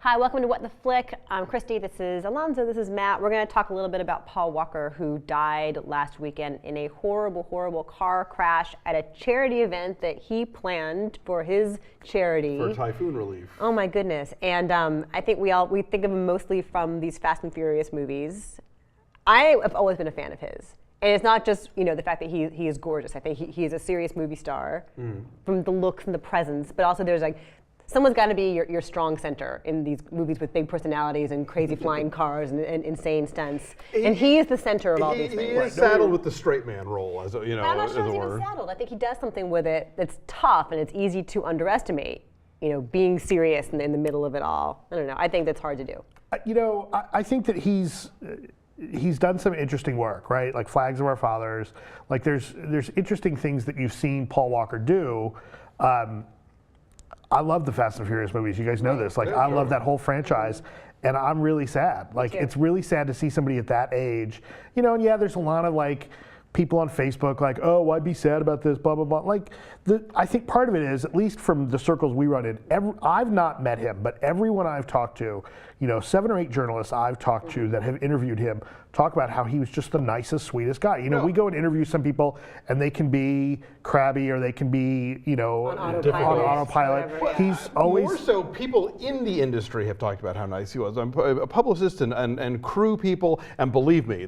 Hi, welcome to What the Flick. I'm Christy, this is Alonzo, this is Matt. We're going to talk a little bit about Paul Walker, who died last weekend in a horrible, horrible car crash at a charity event that he planned for his charity. For typhoon relief. Oh my goodness. And I think we think of him mostly from these Fast and Furious movies. I have always been a fan of his. And it's not just, the fact that he is gorgeous. I think he is a serious movie star from the looks and the presence, but also there's someone's got to be your strong center in these movies with big personalities and crazy flying cars and insane stunts. And he is the center of all these things. He is saddled with the straight man role, I'm not sure he's even saddled. I think he does something with it that's tough and it's easy to underestimate. Being serious in the middle of it all. I don't know. I think that's hard to do. I think that he's done some interesting work, right? Like Flags of Our Fathers. Like there's interesting things that you've seen Paul Walker do. I love the Fast and Furious movies. You guys know this. I love that whole franchise. And I'm really sad. It's really sad to see somebody at that age. And yeah, there's a lot of people on Facebook oh, why be sad about this, blah, blah, blah. I think part of it is, at least from the circles we run in, I've not met him, but everyone I've talked to, 7 or 8 journalists I've talked to that have interviewed him talk about how he was just the nicest, sweetest guy. We go and interview some people and they can be crabby or they can be, on autopilot. Whatever, He's always... More so, people in the industry have talked about how nice he was. A publicist and crew people, and believe me,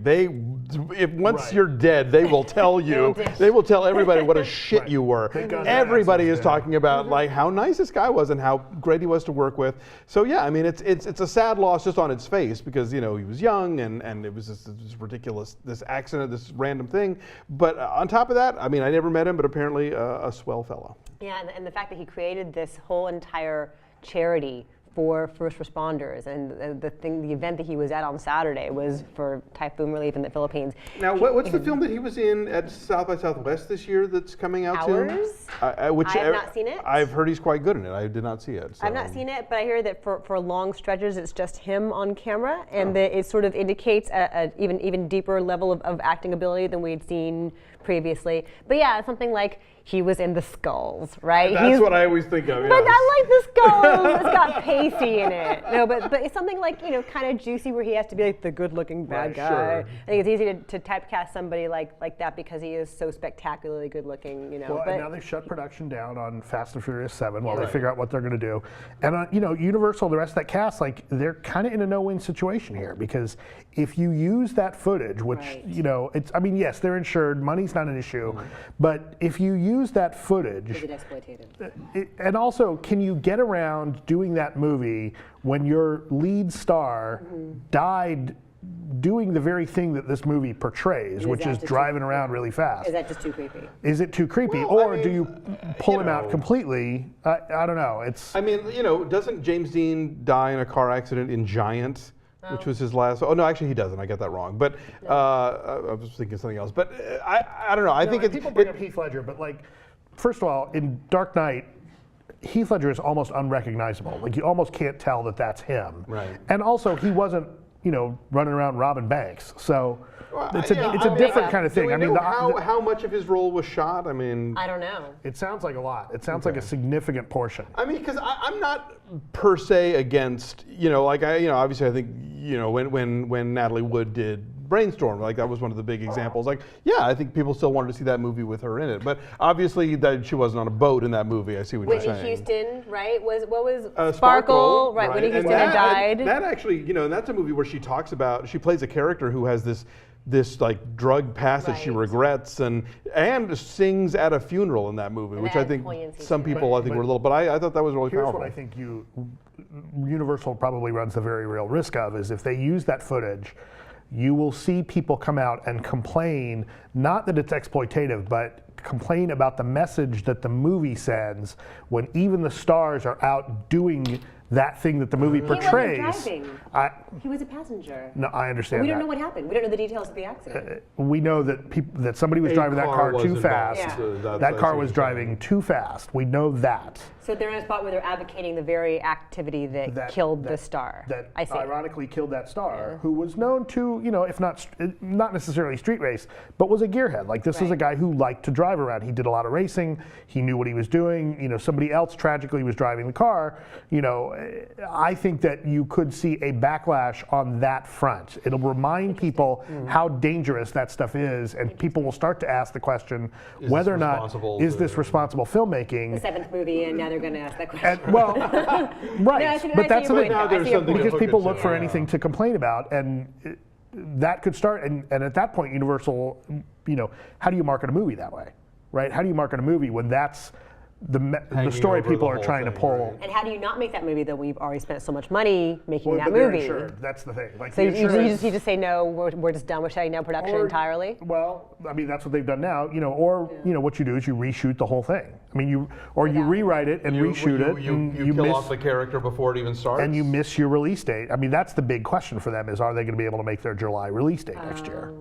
once you're dead, they will tell you, they will tell everybody what a shit you were. Everybody is talking about how nice this guy was and how great he was to work with. So yeah, I mean, it's a sad loss just on its face because he was young and it was this ridiculous, this accident, this random thing. But on top of that, I mean, I never met him, but apparently a swell fellow. Yeah, and the fact that he created this whole entire charity for first responders, and the event that he was at on Saturday was for typhoon relief in the Philippines. Now, what's the film that he was in at South by Southwest this year that's coming out soon? Ours? I have not seen it. I've heard he's quite good in it. I did not see it. So. I've not seen it, but I hear that for long stretches it's just him on camera, and that it sort of indicates a even deeper level of acting ability than we'd seen previously. But yeah, something like he was in The Skulls, right? That's what I always think of. But I like The Skulls. It's got Pacey in it. No, but it's something kind of juicy where he has to be the good-looking bad guy. Sure. I think it's easy to typecast somebody like that because he is so spectacularly good-looking. Well, and now they've shut production down on Fast and Furious 7 while they figure out what they're going to do. And Universal, the rest of that cast, they're kind of in a no-win situation here because if you use that footage, which it's, I mean, yes, they're insured, money's not an issue, but if you use that footage, is it exploitative? And also, can you get around doing that movie when your lead star died doing the very thing that this movie portrays, which is driving around really fast? Is that just too creepy? Is it too creepy? Or do you pull him out completely? I don't know. I mean, doesn't James Dean die in a car accident in Giant? Which was his last. Oh no, actually he doesn't. I got that wrong. But I was thinking something else. But I don't know. I think people bring up Heath Ledger, but first of all, in Dark Knight, Heath Ledger is almost unrecognizable. You almost can't tell that that's him. Right. And also, he wasn't running around robbing banks. So it's a different kind of thing. Do we know how much of his role was shot? I mean, I don't know. It sounds like a lot. It sounds like a significant portion. I mean, because I'm not per se against, obviously I think, when Natalie Wood did Brainstorm, that was one of the big examples. I think people still wanted to see that movie with her in it, but obviously that she wasn't on a boat in that movie. I see what you're saying. Whitney Houston, right? What was Sparkle? Right. Whitney Houston had died. That actually, that's a movie where she talks about, she plays a character who has this drug past that she regrets and sings at a funeral in that movie, which I think some people were a little, but I thought that was really powerful. Here's what I think Universal probably runs the very real risk of is if they use that footage, you will see people come out and complain, not that it's exploitative, but complain about the message that the movie sends when even the stars are out doing that thing that the movie portrays. He wasn't driving. He was a passenger. No, I understand. We don't know what happened. We don't know the details of the accident. We know that somebody was driving that car too fast. That car was driving too fast. We know that. So they're in a spot where they're advocating the very activity that killed the star. That ironically killed that star, who was known to, if not necessarily street race, but was a gearhead. This was a guy who liked to drive around. He did a lot of racing. He knew what he was doing. Somebody else tragically was driving the car. I think that you could see a backlash on that front. It'll remind people how dangerous that stuff is, and people will start to ask the question whether or not is this responsible filmmaking. The 7th movie, and now they're going to ask that question. And, well, right, I see but that's the your thing. point, though. Now there's I see your something point. Because hook people it look to, for yeah. anything to complain about, and that could start. And at that point, Universal, how do you market a movie that way, right? How do you market a movie when that's the Hanging story over people the are whole trying to thing, pull? right. And how do you not make that movie though when you've already spent so much money making that But they're movie? insured. That's the thing. Like So the you just say no. We're just done. We're shutting down production Or- entirely. Well, I mean that's what they've done now, or what you do is you reshoot the whole thing. I mean you rewrite it and reshoot it. and You kill miss, off the character before it even starts. and you miss your release date. I mean that's the big question for them: is are they going to be able to make their July release date next year?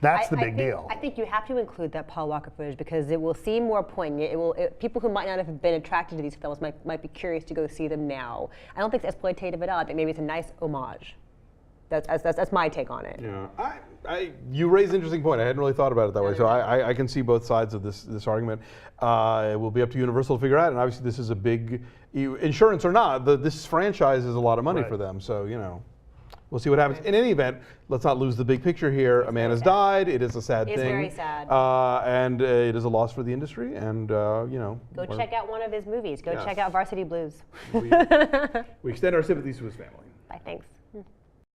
That's the big deal. I think you have to include that Paul Walker footage because it will seem more poignant. People who might not have been attracted to these films might be curious to go see them now. I don't think it's exploitative at all. I think maybe it's a nice homage. That's my take on it. Yeah, you raise an interesting point. I hadn't really thought about it that way, so I can see both sides of this argument. It will be up to Universal to figure out, and obviously this is a big insurance or not. This franchise is a lot of money Right. for them, so we'll see what happens. In any event, let's not lose the big picture here. A man has died. It is a sad It is thing. very sad. And it is a loss for the industry. And Go check out one of his movies. Go Yes. check out Varsity Blues. we extend our sympathies to his family. Bye. Thanks.